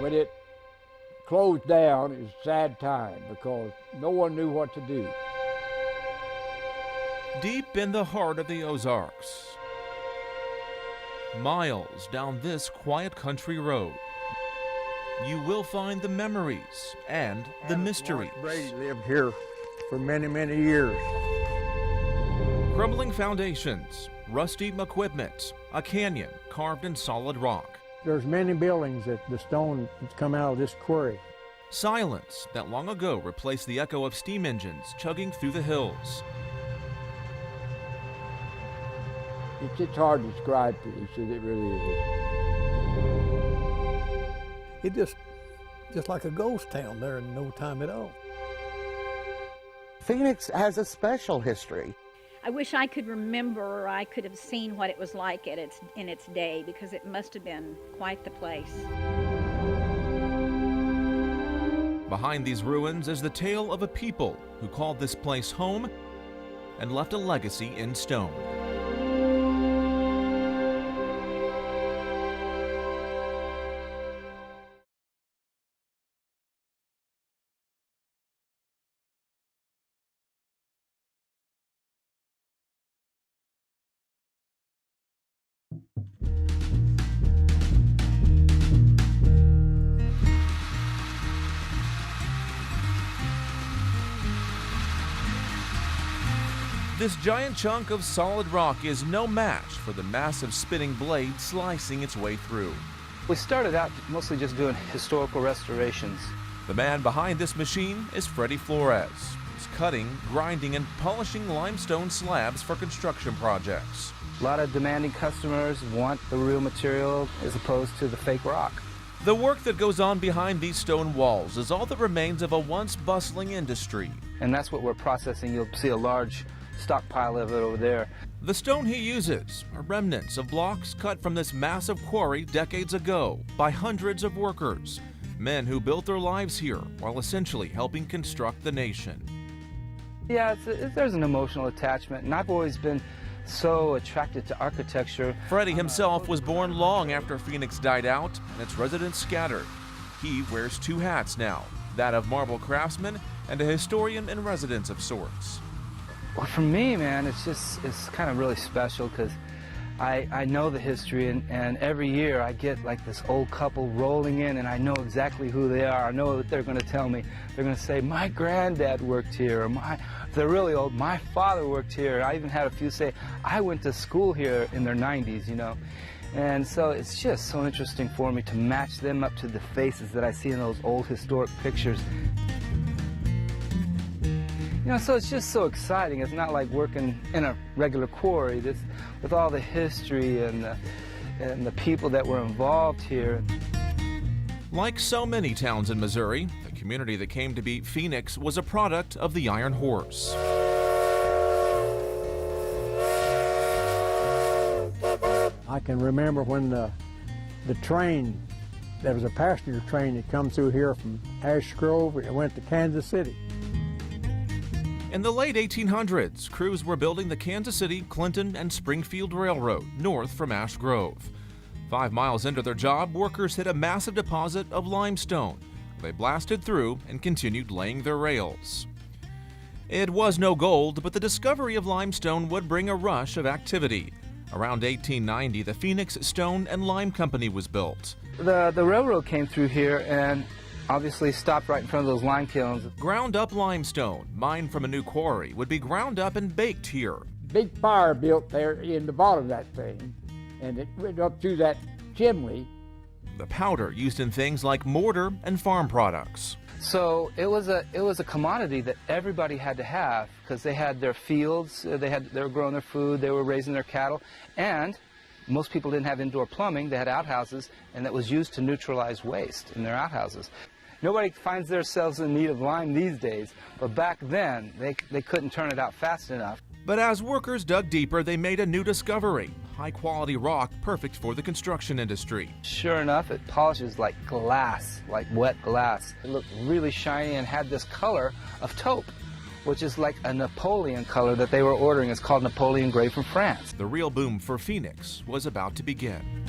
When it closed down, it was a sad time because no one knew what to do. Deep in the heart of the Ozarks, miles down this quiet country road, you will find the memories and the mysteries. Brady lived here for many, many years. Crumbling foundations, rusty equipment, a canyon carved in solid rock. There's many buildings that the stone that's come out of this quarry. Silence that long ago replaced the echo of steam engines chugging through the hills. It's hard to describe to you, it really is. It just like a ghost town there in no time at all. Phenix has a special history. I wish I could remember, or I could have seen what it was like in its day, because it must have been quite the place. Behind these ruins is the tale of a people who called this place home and left a legacy in stone. This giant chunk of solid rock is no match for the massive spinning blade slicing its way through. We started out mostly just doing historical restorations. The man behind this machine is Freddie Flores. He's cutting, grinding, and polishing limestone slabs for construction projects. A lot of demanding customers want the real material as opposed to the fake rock. The work that goes on behind these stone walls is all that remains of a once bustling industry. And that's what we're processing. You'll see a large stockpile of it over there. The stone he uses are remnants of blocks cut from this massive quarry decades ago by hundreds of workers, men who built their lives here while essentially helping construct the nation. Yeah, there's an emotional attachment, and I've always been so attracted to architecture. Freddie himself was born long after Phenix died out and its residents scattered. He wears two hats now, that of marble craftsman and a historian in residence of sorts. Well, for me, man, it's kind of really special because I know the history, and every year I get like this old couple rolling in, and I know exactly who they are. I know what they're going to tell me. They're going to say, my granddad worked here, or if they're really old, my father worked here. I even had a few say, I went to school here in their 90s, you know. And so it's just so interesting for me to match them up to the faces that I see in those old historic pictures. You know, so it's just so exciting. It's not like working in a regular quarry. With all the history and the people that were involved here. Like so many towns in Missouri, the community that came to be Phenix was a product of the Iron Horse. I can remember when the train, there was a passenger train that come through here from Ash Grove, and it went to Kansas City. In the late 1800s, crews were building the Kansas City, Clinton, and Springfield Railroad north from Ash Grove. 5 miles into their job, workers hit a massive deposit of limestone. They blasted through and continued laying their rails. It was no gold, but the discovery of limestone would bring a rush of activity. Around 1890, the Phenix Stone and Lime Company was built. The railroad came through here and obviously stopped right in front of those lime kilns. Ground up limestone, mined from a new quarry, would be ground up and baked here. Big fire built there in the bottom of that thing, and it went up through that chimney. The powder used in things like mortar and farm products. So it was a commodity that everybody had to have because they had their fields, they were growing their food, they were raising their cattle, and most people didn't have indoor plumbing. They had outhouses, and that was used to neutralize waste in their outhouses. Nobody finds themselves in need of lime these days, but back then, they couldn't turn it out fast enough. But as workers dug deeper, they made a new discovery: high-quality rock perfect for the construction industry. Sure enough, it polishes like glass, like wet glass. It looked really shiny and had this color of taupe, which is like a Napoleon color that they were ordering. It's called Napoleon Gray from France. The real boom for Phenix was about to begin.